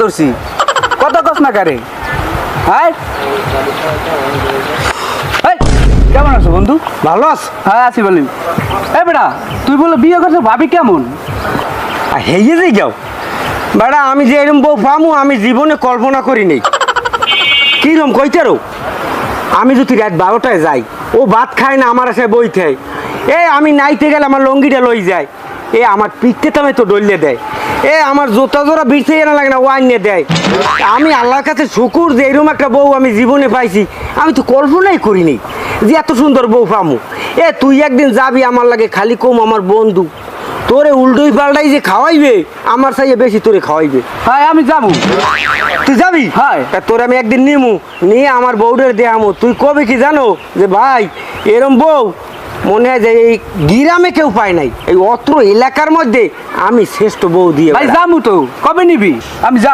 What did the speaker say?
ধরছি কত কস না কারে। হ্যাঁ কেমন আছো বন্ধু? ভালো আছ? হ্যাঁ আছি বলি। এ বেটা তুই বলে বিয়ে করছো, ভাবি কেমন? হেয়ে যাই যাও বেড়া, আমি যে এরম বউ পামু আমি জীবনে কল্পনা করি নেই। কিরম কইতারো, আমি যদি রাত 12টায় যাই, ও ভাত খায় না, আমার আসে বই খায়। আমি নাইতে গেলে আমার লঙ্গিটা লই যায়। আমার পিঠতে তামে তো ডললে দেয়। আমার জোতা জোড়া বিছতে না লাগে না, ওয়াইন নিয়ে দেয়। আমি আল্লাহর কাছে শুকুর যে এরকম একটা বউ আমি জীবনে পাইছি। আমি তো কল্পনাই করিনি যে এত সুন্দর বউ পামু। তুই একদিন যাবি আমার লাগে, খালি কম আমার বন্ধু তোরে উল্টোই পাল্টাই যে খাওয়াইবে, আমার চাইয়ে বেশি তোরে খাওয়াইবে। হ্যাঁ আমি যাবো। তুই যাবি? হ্যাঁ। তোর আমি একদিন নিমু, নিয়ে আমার বউদের দেয়ামো। তুই কবে কি জানো যে ভাই এরম বউ মনে হয় যে এই গ্রামে কেউ পায় নাই, এই অত্র এলাকার মধ্যে আমি শ্রেষ্ঠ বউ দিয়ে ভাই যাবো তো, কবে নিবি? আমি যাবো।